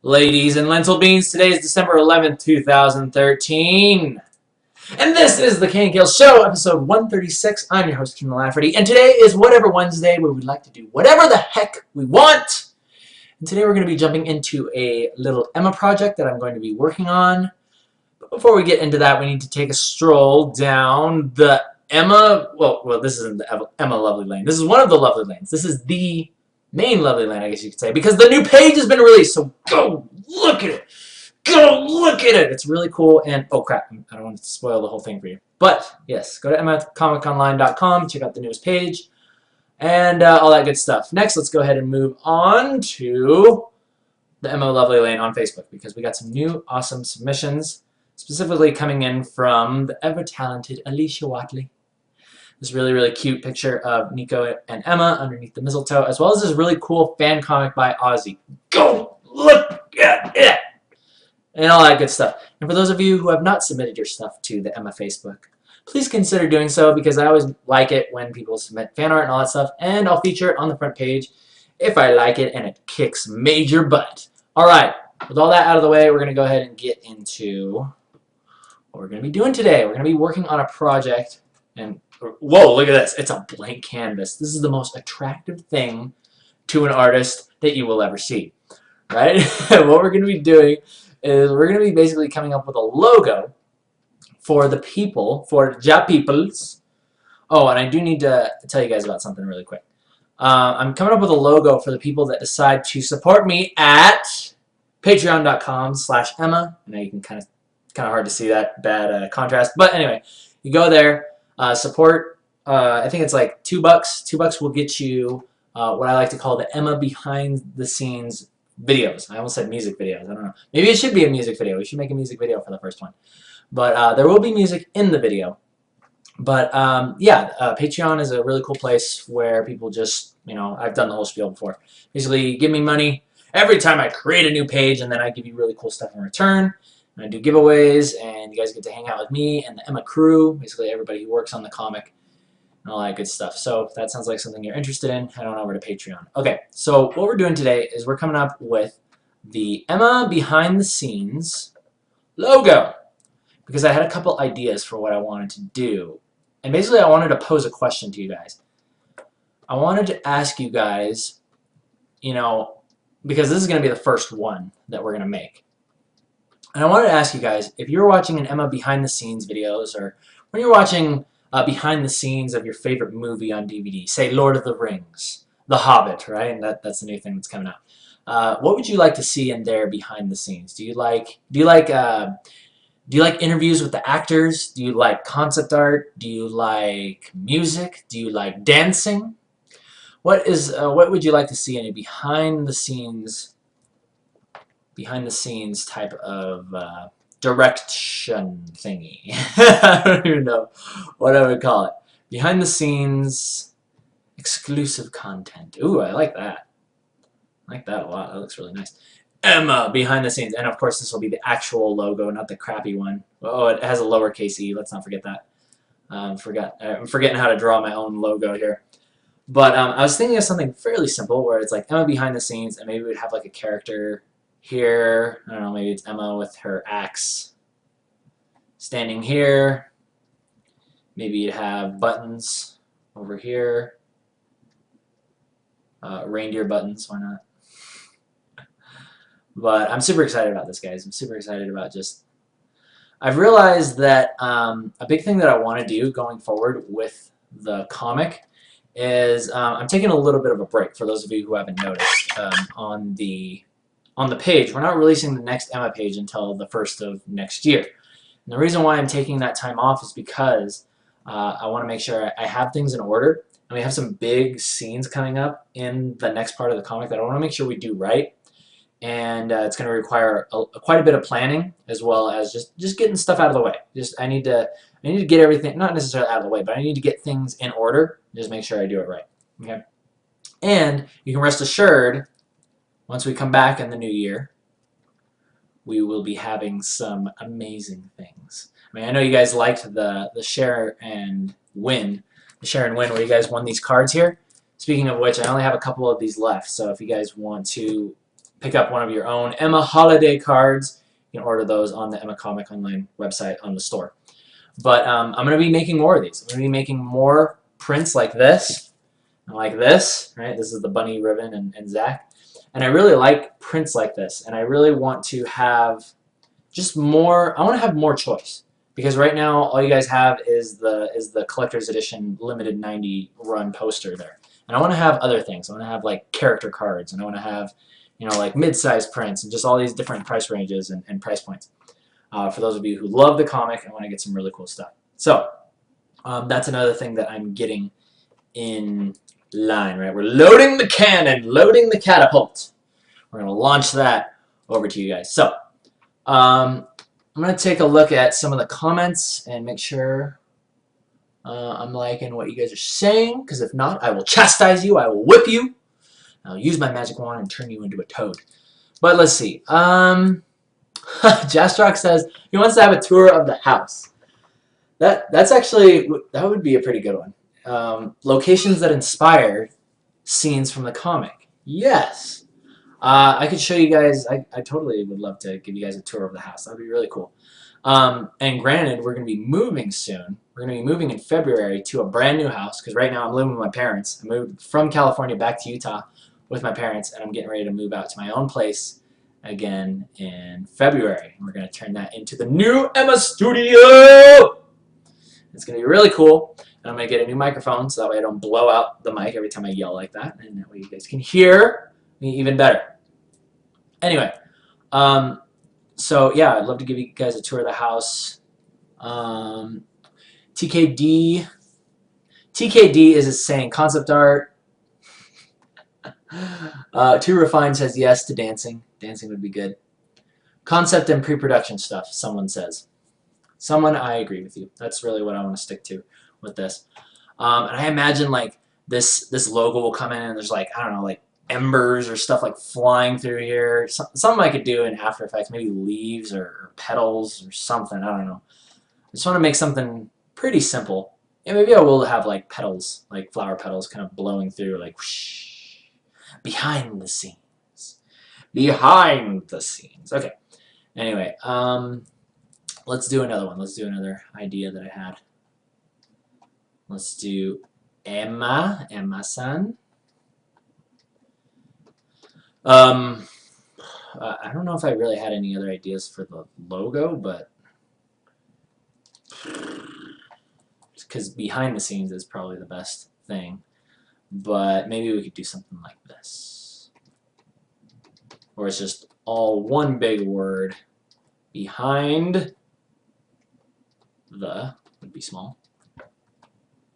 Ladies and lentil beans, today is December 11th, 2013. And this is the KNKL Show, episode 136. I'm your host, Kim Lafferty, and today is Whatever Wednesday, where we like to do whatever the heck we want. And today we're going to be jumping into a little Emma project that I'm going to be working on. But before we get into that, we need to take a stroll down the Emma, well, this isn't the Emma Lovely Lane. This is one of the Lovely Lanes. This is the main Lovely Lane, I guess you could say, because the new page has been released, so go look at it. Go look at it. It's really cool, and oh crap, I don't want to spoil the whole thing for you. But yes, go to emmacomiconline.com, check out the newest page, and all that good stuff. Next, let's go ahead and move on to the Emma Lovely Lane on Facebook, because we got some new awesome submissions, specifically coming in from the ever-talented Alicia Watley. This really, really cute picture of Nico and Emma underneath the mistletoe, as well as this really cool fan comic by Ozzy. Go look at it! And all that good stuff. And for those of you who have not submitted your stuff to the Emma Facebook, please consider doing so, because I always like it when people submit fan art and all that stuff, and I'll feature it on the front page if I like it and it kicks major butt. Alright, with all that out of the way, we're going to go ahead and get into what we're going to be doing today. We're going to be working on a project, and whoa, look at this. It's a blank canvas. This is the most attractive thing to an artist that you will ever see, right? What we're going to be doing is we're going to be basically coming up with a logo for the people, for Ja Peoples. Oh, and I do need to tell you guys about something really quick. I'm coming up with a logo for the people that decide to support me at patreon.com/Emma. I know you can kind of hard to see that bad contrast, but anyway, you go there, support. I think it's like $2. $2 will get you what I like to call the Emma behind the scenes videos. I almost said music videos. I don't know. Maybe it should be a music video. We should make a music video for the first one. But there will be music in the video. But yeah, Patreon is a really cool place where people just, I've done the whole spiel before. Basically, give me money every time I create a new page, and then I give you really cool stuff in return. And I do giveaways, and you guys get to hang out with me and the Emma crew, basically everybody who works on the comic, and all that good stuff. So if that sounds like something you're interested in, head on over to Patreon. Okay, so what we're doing today is we're coming up with the Emma behind the scenes logo, because I had a couple ideas for what I wanted to do. And basically I wanted to pose a question to you guys. I wanted to ask you guys, because this is going to be the first one that we're going to make. And I wanted to ask you guys, if you're watching an Emma behind the scenes videos, or when you're watching behind the scenes of your favorite movie on DVD, say Lord of the Rings, The Hobbit, right? And that's the new thing that's coming out. What would you like to see in there behind the scenes? Do you like interviews with the actors? Do you like concept art? Do you like music? Do you like dancing? What would you like to see in a behind the scenes type of direction thingy? I don't even know what I would call it. Behind the scenes exclusive content. Ooh, I like that. I like that a lot. That looks really nice. Emma behind the scenes. And of course this will be the actual logo, not the crappy one. Oh, it has a lowercase e. Let's not forget that. I'm forgetting how to draw my own logo here. But I was thinking of something fairly simple where it's like Emma behind the scenes, and maybe we'd have like a character here. I don't know, maybe it's Emma with her axe standing here. Maybe you'd have buttons over here. Reindeer buttons, why not? But I'm super excited about this, guys. I'm super excited about I've realized that a big thing that I want to do going forward with the comic is I'm taking a little bit of a break. For those of you who haven't noticed, on the page, we're not releasing the next Emma page until the 1st of next year. And the reason why I'm taking that time off is because I want to make sure I have things in order. And we have some big scenes coming up in the next part of the comic that I want to make sure we do right. And it's going to require quite a bit of planning, as well as just getting stuff out of the way. I need to get everything, not necessarily out of the way, but I need to get things in order. Just make sure I do it right. Okay. And you can rest assured, once we come back in the new year, we will be having some amazing things. I mean, I know you guys liked the share and win, where you guys won these cards here. Speaking of which, I only have a couple of these left, so if you guys want to pick up one of your own Emma holiday cards. You can order those on the Emma Comic Online website on the store. But I'm going to be making more of these. I'm going to be making more prints like this, right? This is the bunny ribbon and Zach. And I really like prints like this, and I really want to have just more. I want to have more choice, because right now all you guys have is the collector's edition limited 90 run poster there. And I want to have other things. I want to have like character cards, and I want to have, you know, like mid-size prints and just all these different price ranges and price points. For those of you who love the comic and want to get some really cool stuff. So that's another thing that I'm getting in line, right? We're loading the cannon, loading the catapult. We're going to launch that over to you guys. So I'm going to take a look at some of the comments and make sure I'm liking what you guys are saying, because if not, I will chastise you, I will whip you, I'll use my magic wand and turn you into a toad. But let's see. Jastrock says he wants to have a tour of the house. That's actually, that would be a pretty good one. Locations that inspired scenes from the comic. Yes. I could show you guys. I totally would love to give you guys a tour of the house. That would be really cool. And granted, we're going to be moving soon. We're going to be moving in February to a brand new house, because right now I'm living with my parents. I moved from California back to Utah with my parents, and I'm getting ready to move out to my own place again in February. We're going to turn that into the new Emma Studio. It's going to be really cool. And I'm going to get a new microphone so that way I don't blow out the mic every time I yell like that. And that way you guys can hear me even better. Anyway, so yeah, I'd love to give you guys a tour of the house. TKD is saying concept art. Too Refined says yes to dancing. Dancing would be good. Concept and pre-production stuff, someone says. Someone, I agree with you. That's really what I want to stick to with this. And I imagine like this logo will come in and there's like, I don't know, like embers or stuff like flying through here. Something I could do in After Effects, maybe leaves or petals or something. I don't know. I just want to make something pretty simple. And maybe I will have like petals, like flower petals kind of blowing through, like whoosh. Behind the scenes. Behind the scenes. Okay. Anyway, let's do another one. Let's do another idea that I had. Let's do Emma-san. I don't know if I really had any other ideas for the logo, but because behind the scenes is probably the best thing. But maybe we could do something like this. Or it's just all one big word. Behind the would be small.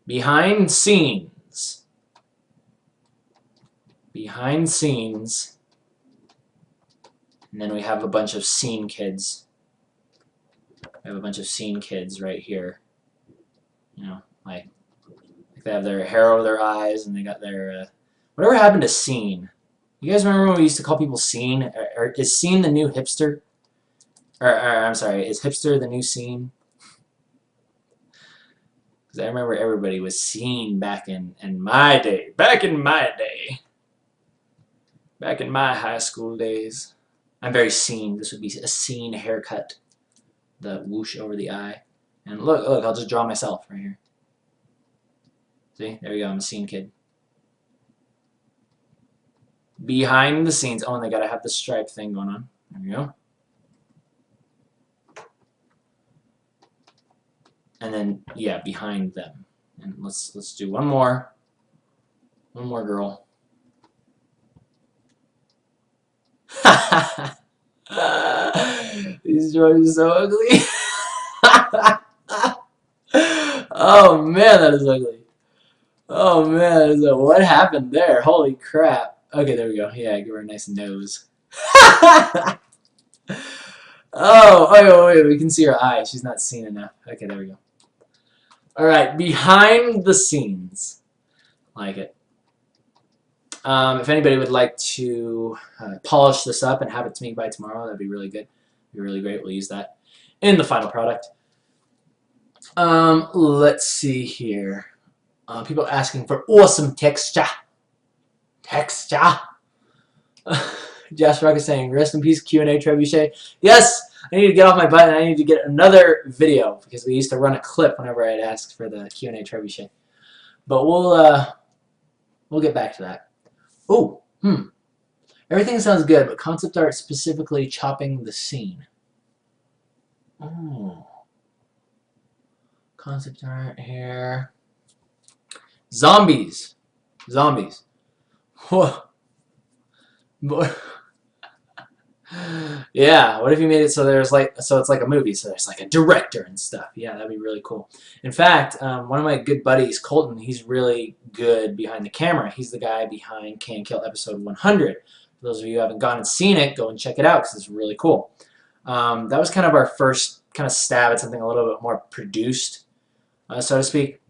Behind scenes. Behind scenes. And then we have a bunch of scene kids. We have a bunch of scene kids right here. You know, like they have their hair over their eyes, and they got their whatever happened to scene. You guys remember when we used to call people scene? Or is scene the new hipster? Or I'm sorry, is hipster the new scene? Because I remember everybody was scene back in my day. Back in my day. Back in my high school days. I'm very scene. This would be a scene haircut. The whoosh over the eye. And look, I'll just draw myself right here. See, there we go, I'm a scene kid. Behind the scenes. Oh, and they gotta have the stripe thing going on. There we go. And then, yeah, behind them. And let's do one more. One more girl. These drawings are so ugly. Oh man, that is ugly. Oh man, what happened there? Holy crap. Okay, there we go. Yeah, give her a nice nose. Oh, wait, we can see her eye. She's not seen enough. Okay, there we go. Alright, behind the scenes. Like it. If anybody would like to polish this up and have it to me by tomorrow, that'd be really good. Be really great. We'll use that in the final product. Let's see here. People asking for awesome texture. Texture. Josh Rock is saying, rest in peace, Q&A Trebuchet. Yes, I need to get off my butt and I need to get another video because we used to run a clip whenever I'd ask for the Q&A Trebuchet. But we'll get back to that. Oh, everything sounds good, but concept art specifically chopping the scene. Oh. Concept art here. Zombies. Zombies. Whoa. Yeah, what if you made it so there's like, so it's like a movie, so there's like a director and stuff. Yeah, that'd be really cool. In fact, one of my good buddies, Colton, he's really good behind the camera. He's the guy behind KNKL episode 100. For those of you who haven't gone and seen it, go and check it out because it's really cool. That was kind of our first kind of stab at something a little bit more produced, so to speak.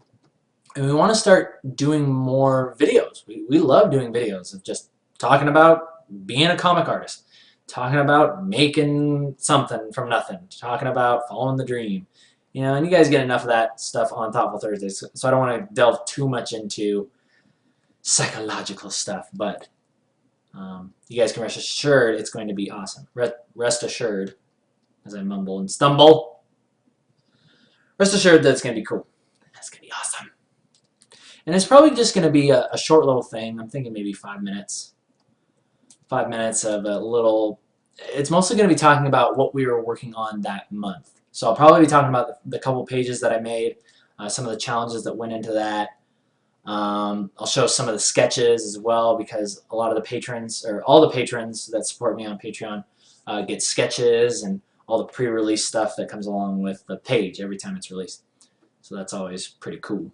And we want to start doing more videos. We love doing videos of just talking about being a comic artist, talking about making something from nothing, talking about following the dream. You know, and you guys get enough of that stuff on Thoughtful Thursdays, so I don't want to delve too much into psychological stuff, but you guys can rest assured it's going to be awesome. Rest assured, as I mumble and stumble, rest assured that it's going to be cool. It's going to be awesome. And it's probably just going to be a short little thing. I'm thinking maybe 5 minutes. 5 minutes of a little... It's mostly going to be talking about what we were working on that month. So I'll probably be talking about the couple pages that I made, some of the challenges that went into that. I'll show some of the sketches as well because a lot of the patrons, or all the patrons that support me on Patreon, get sketches and all the pre-release stuff that comes along with the page every time it's released. So that's always pretty cool.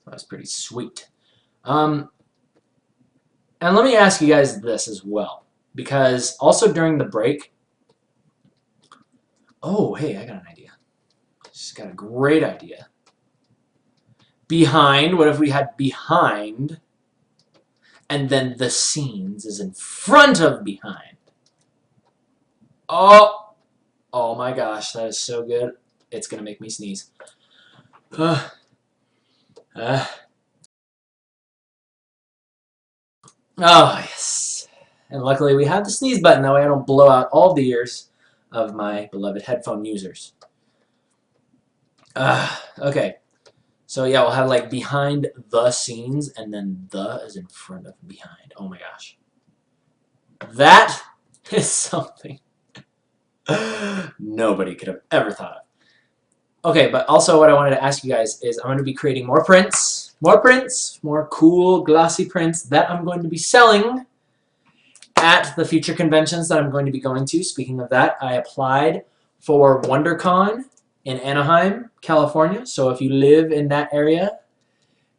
That's pretty sweet. And let me ask you guys this as well, because also during the break, oh, hey, I got an idea. Just got a great idea. Behind, what if we had behind, and then the scenes is in front of behind? Oh my gosh, that is so good. It's going to make me sneeze. Oh, yes. And luckily we have the sneeze button, that way I don't blow out all the ears of my beloved headphone users. Okay. So yeah, we'll have like behind the scenes, and then the is in front of behind. Oh my gosh. That is something nobody could have ever thought of. Okay, but also what I wanted to ask you guys is I'm going to be creating more prints, more cool glossy prints that I'm going to be selling at the future conventions that I'm going to be going to. Speaking of that, I applied for WonderCon in Anaheim, California. So if you live in that area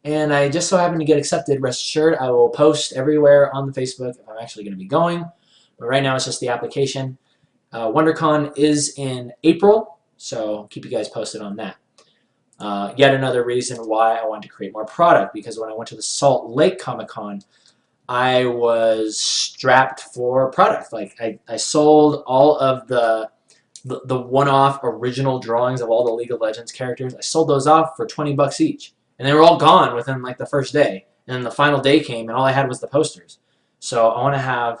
and I just so happen to get accepted, rest assured I will post everywhere on the Facebook if I'm actually going to be going. But right now it's just the application. WonderCon is in April, so keep you guys posted on that. Yet another reason why I wanted to create more product, because when I went to the Salt Lake Comic Con, I was strapped for product. Like I sold all of the one-off original drawings of all the League of Legends characters. I sold those off for 20 bucks each, and they were all gone within like the first day. And then the final day came, and all I had was the posters. So I want to have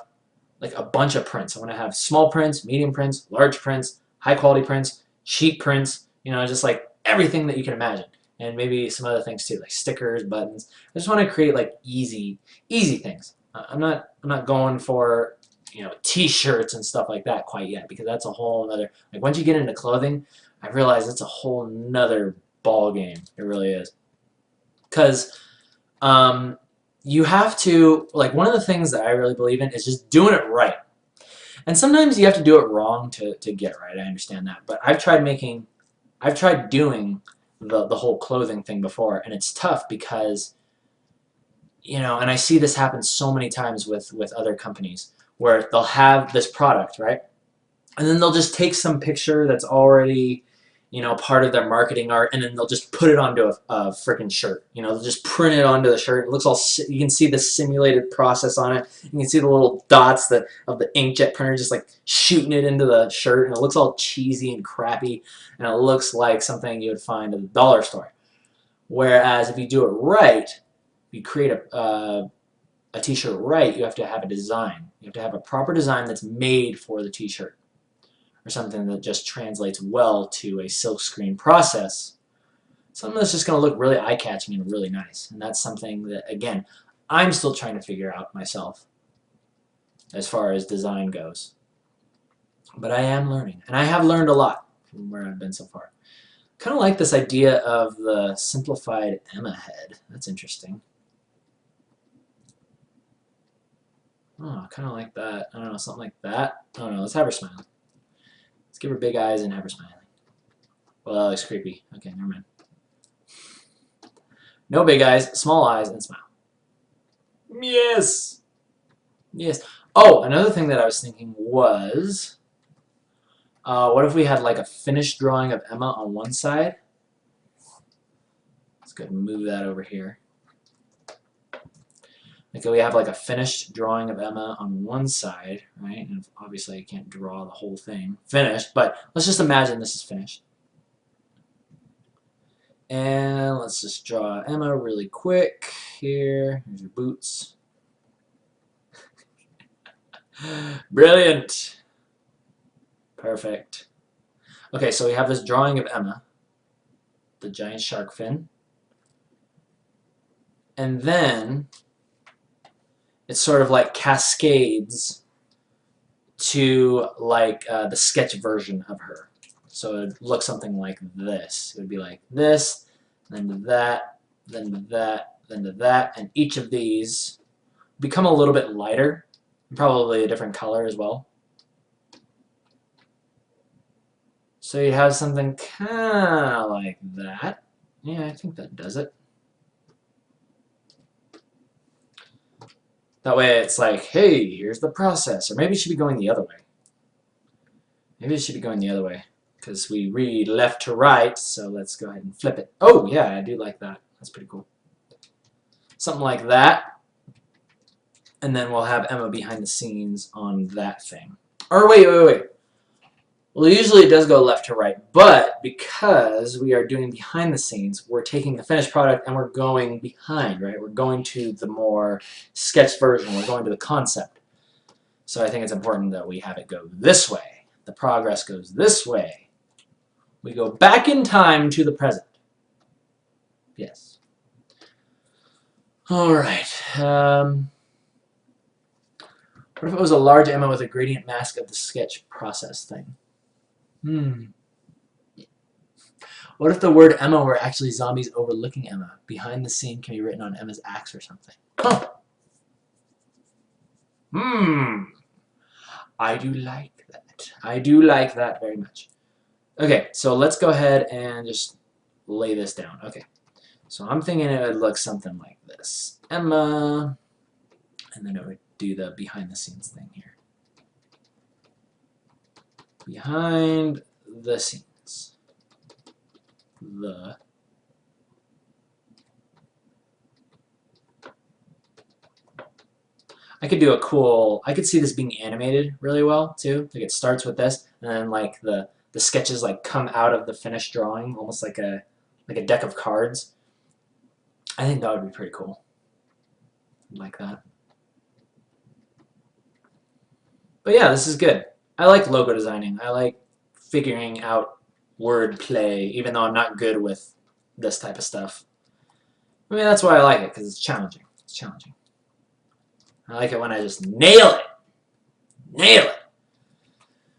like a bunch of prints. I want to have small prints, medium prints, large prints, high quality prints, cheap prints. You know, just like everything that you can imagine, and maybe some other things too, like stickers, buttons. I just want to create like easy things. I'm not going for, you know, t-shirts and stuff like that quite yet, because that's a whole nother, like once you get into clothing, I realize it's a whole nother ball game. It really is. Because you have to, like, one of the things that I really believe in is just doing it right. And sometimes you have to do it wrong to get right. I understand that. But I've tried doing the whole clothing thing before, and it's tough because, you know, and I see this happen so many times with other companies, where they'll have this product, right? And then they'll just take some picture that's already, you know, part of their marketing art, and then they'll just put it onto a freaking shirt. You know, they'll just print it onto the shirt. It looks all, you can see the simulated process on it. You can see the little dots of the inkjet printer just like shooting it into the shirt, and it looks all cheesy and crappy, and it looks like something you would find at the dollar store. Whereas if you do it right, you create a t-shirt right, you have to have a design. You have to have a proper design that's made for the t-shirt, or something that just translates well to a silkscreen process. Something that's just going to look really eye-catching and really nice. And that's something that, again, I'm still trying to figure out myself as far as design goes. But I am learning, and I have learned a lot from where I've been so far. Kind of like this idea of the simplified Emma head. That's interesting. Oh, kind of like that. I don't know, something like that. I don't know, let's have her smile. Let's give her big eyes and have her smiling. Well, that looks creepy. Okay, never mind. No big eyes, small eyes, and smile. Yes! Yes. Oh, another thing that I was thinking was, what if we had like a finished drawing of Emma on one side? Let's go ahead and move that over here. Like we have like a finished drawing of Emma on one side, right? And obviously I can't draw the whole thing finished, but let's just imagine this is finished. And let's just draw Emma really quick here. Here's your boots. Brilliant. Perfect. Okay, so we have this drawing of Emma, the giant shark fin. And then it sort of like cascades to like the sketch version of her. So it would look something like this. It would be like this, then to that, then to that, then to that, and each of these become a little bit lighter, probably a different color as well. So you have something kind of like that. Yeah, I think that does it. That way it's like, hey, here's the process. Or maybe it should be going the other way. Maybe it should be going the other way. Because we read left to right, so let's go ahead and flip it. Oh, yeah, I do like that. That's pretty cool. Something like that. And then we'll have Emma behind the scenes on that thing. Or wait. Well, usually it does go left to right, but because we are doing behind the scenes, we're taking the finished product and we're going behind, right? We're going to the more sketched version. We're going to the concept. So I think it's important that we have it go this way. The progress goes this way. We go back in time to the present. Yes. All right. What if it was a large Emma with a gradient mask of the sketch process thing? What if the word Emma were actually zombies overlooking Emma? Behind the scene can be written on Emma's axe or something. Huh. I do like that. I do like that very much. Okay, so let's go ahead and just lay this down. Okay, so I'm thinking it would look something like this. Emma, and then it would do the behind the scenes thing here. Behind the scenes. I could do a cool, I could see this being animated really well too. Like it starts with this, and then like the sketches like come out of the finished drawing, almost like a deck of cards. I think that would be pretty cool. Like that. But yeah, this is good. I like logo designing. I like figuring out word play, even though I'm not good with this type of stuff. I mean, that's why I like it, because it's challenging. It's challenging. I like it when I just nail it. Nail it.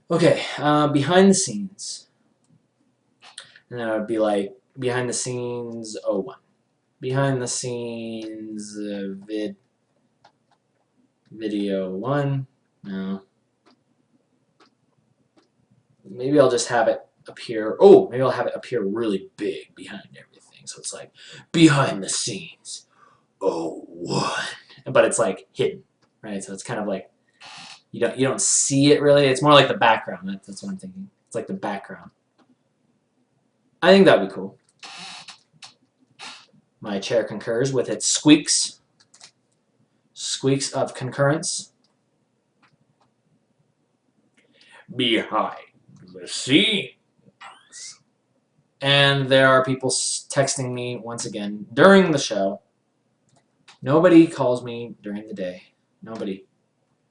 Okay, behind the scenes. And then it would be like, behind the scenes 01. Behind the scenes video 1. No. Maybe I'll just have it appear. Oh, maybe I'll have it appear really big behind everything. So it's like behind the scenes 01. But it's like hidden, right? So it's kind of like you don't see it really. It's more like the background. That's what I'm thinking. It's like the background. I think that'd be cool. My chair concurs with its squeaks. Squeaks of concurrence. Behind the scenes. And there are people texting me once again during the show. Nobody calls me during the day. Nobody.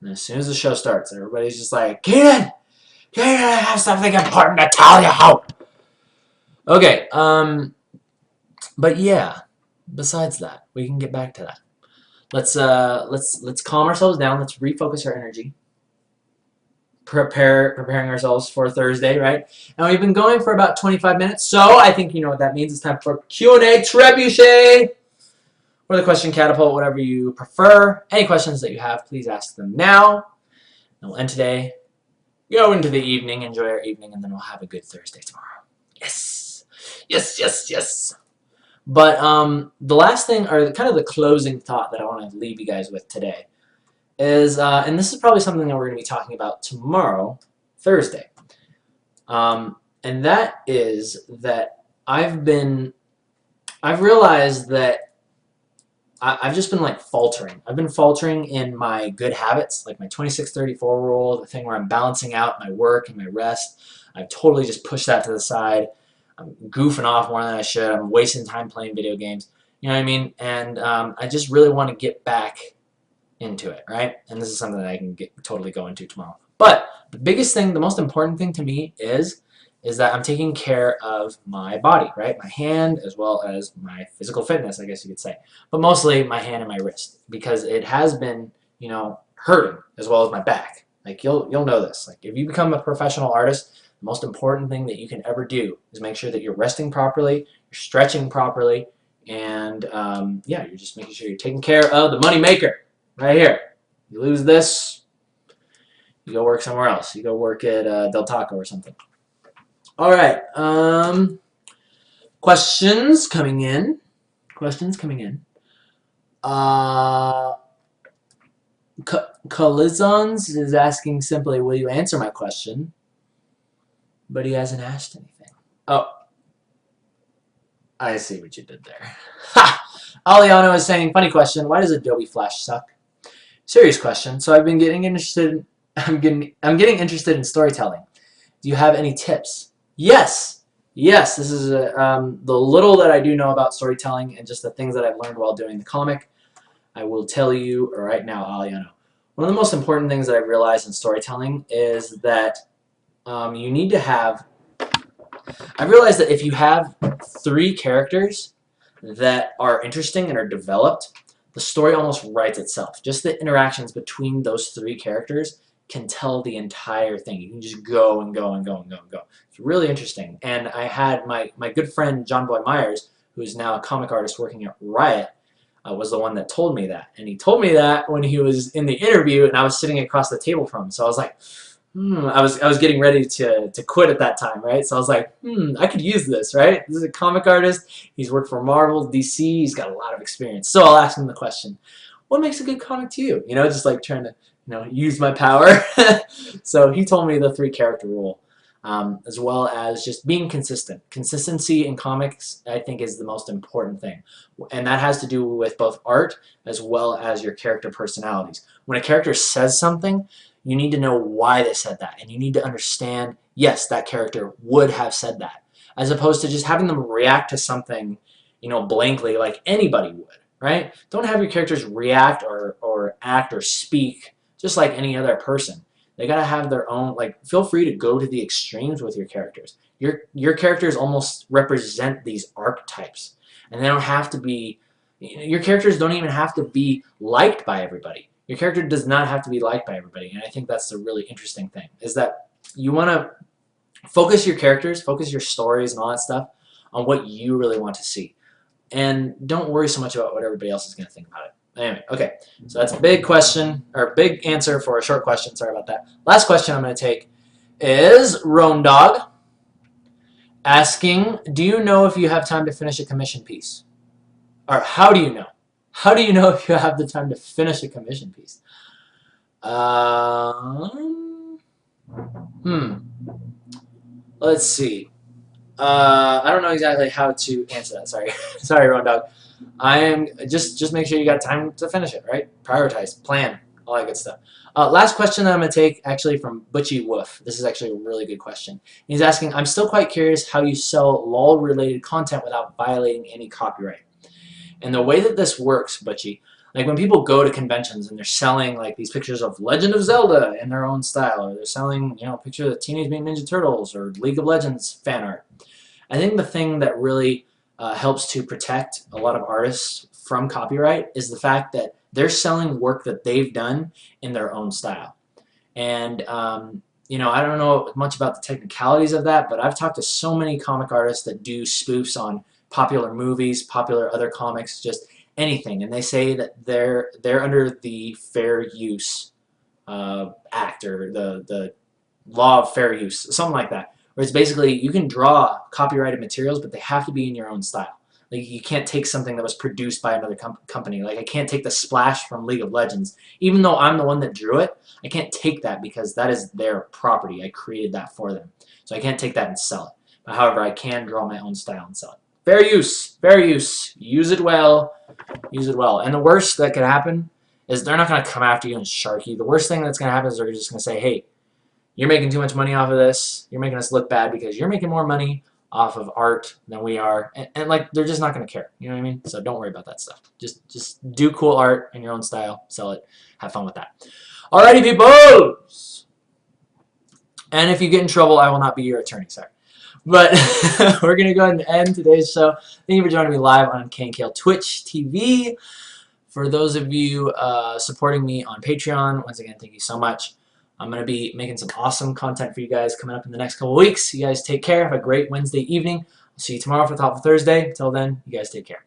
And as soon as the show starts, everybody's just like, Keenan, I have something important to tell you. Okay, but yeah, besides that, we can get back to that. Let's calm ourselves down. Let's refocus our energy. Preparing ourselves for Thursday, right? And we've been going for about 25 minutes, so I think you know what that means. It's time for Q&A Trebuchet, or the question catapult, whatever you prefer. Any questions that you have, please ask them now. And we'll end today. Go into the evening, enjoy our evening, and then we'll have a good Thursday tomorrow. Yes, yes, yes, yes. But the last thing, or kind of the closing thought that I want to leave you guys with today is, and this is probably something that we're going to be talking about tomorrow, Thursday, and that is that I've realized that I've just been like faltering. I've been faltering in my good habits, like my 26-34 rule, the thing where I'm balancing out my work and my rest. I've totally just pushed that to the side. I'm goofing off more than I should. I'm wasting time playing video games. You know what I mean? And I just really want to get back into it, right? And this is something that I can totally go into tomorrow. But the biggest thing, the most important thing to me is that I'm taking care of my body, right? My hand as well as my physical fitness, I guess you could say. But mostly my hand and my wrist, because it has been, you know, hurting as well as my back. Like you'll know this. Like if you become a professional artist, the most important thing that you can ever do is make sure that you're resting properly, you're stretching properly, and yeah, you're just making sure you're taking care of the money maker right here. You lose this, you go work somewhere else. You go work at Del Taco or something. All right. Questions coming in. Collisions is asking simply, will you answer my question? But he hasn't asked anything. Oh. I see what you did there. Ha! Aliano is saying, funny question, why does Adobe Flash suck? Serious question. So I've been getting interested. I'm getting interested in storytelling. Do you have any tips? Yes. Yes. This is the little that I do know about storytelling and just the things that I've learned while doing the comic. I will tell you right now, Aliano. One of the most important things that I've realized in storytelling is that you need to have. I've realized that if you have 3 characters that are interesting and are developed, the story almost writes itself. Just the interactions between those 3 characters can tell the entire thing. You can just go and go and go and go and go. It's really interesting. And I had my good friend John Boy Myers, who is now a comic artist working at Riot, was the one that told me that. And he told me that when he was in the interview and I was sitting across the table from him. So I was like, I was getting ready to quit at that time, right? So I was like, I could use this, right? This is a comic artist. He's worked for Marvel, DC. He's got a lot of experience. So I'll ask him the question, what makes a good comic to you? You know, just like trying to, use my power. So he told me the 3 character rule, as well as just being consistent. Consistency in comics, I think, is the most important thing. And that has to do with both art as well as your character personalities. When a character says something, you need to know why they said that. And you need to understand, yes, that character would have said that. As opposed to just having them react to something, blankly like anybody would, right? Don't have your characters react or act or speak just like any other person. They gotta have their own, feel free to go to the extremes with your characters. Your characters almost represent these archetypes. And they don't have to be, your characters don't even have to be liked by everybody. Your character does not have to be liked by everybody. And I think that's the really interesting thing, is that you want to focus your characters, focus your stories and all that stuff on what you really want to see. And don't worry so much about what everybody else is going to think about it. Anyway, okay, so that's a big question, or big answer for a short question. Sorry about that. Last question I'm going to take is Roan Dog asking, do you know if you have time to finish a commission piece? Or how do you know? How do you know if you have the time to finish a commission piece? Let's see. I don't know exactly how to answer that. Sorry. Sorry, Roan Dog. I am just make sure you got time to finish it, right? Prioritize, plan, all that good stuff. Last question that I'm going to take, actually, from Butchie Woof. This is actually a really good question. He's asking, I'm still quite curious how you sell LOL-related content without violating any copyright. And the way that this works, Butchie, Like when people go to conventions and they're selling like these pictures of Legend of Zelda in their own style, or they're selling, you know, pictures of Teenage Mutant Ninja Turtles or League of Legends fan art. I think the thing that really helps to protect a lot of artists from copyright is the fact that they're selling work that they've done in their own style. And you know, I don't know much about the technicalities of that, but I've talked to so many comic artists that do spoofs on popular movies, popular other comics, just anything, and they say that they're under the Fair Use Act, or the law of fair use, something like that, where it's basically you can draw copyrighted materials, but they have to be in your own style. Like you can't take something that was produced by another company. Like I can't take the splash from League of Legends, even though I'm the one that drew it. I can't take that because that is their property. I created that for them, so I can't take that and sell it. But however, I can draw my own style and sell it. Fair use, fair use. Use it well, use it well. And the worst that could happen is they're not going to come after you and shark you. The worst thing that's going to happen is they're just going to say, hey, you're making too much money off of this. You're making us look bad because you're making more money off of art than we are. And like, they're just not going to care. You know what I mean? So don't worry about that stuff. Just do cool art in your own style. Sell it. Have fun with that. Alrighty, people! And if you get in trouble, I will not be your attorney. Sorry. But we're going to go ahead and end today's show. Thank you for joining me live on KNKL Twitch TV. For those of you supporting me on Patreon, once again, thank you so much. I'm going to be making some awesome content for you guys coming up in the next couple weeks. You guys take care. Have a great Wednesday evening. I'll see you tomorrow for Thoughtful Thursday. Until then, you guys take care.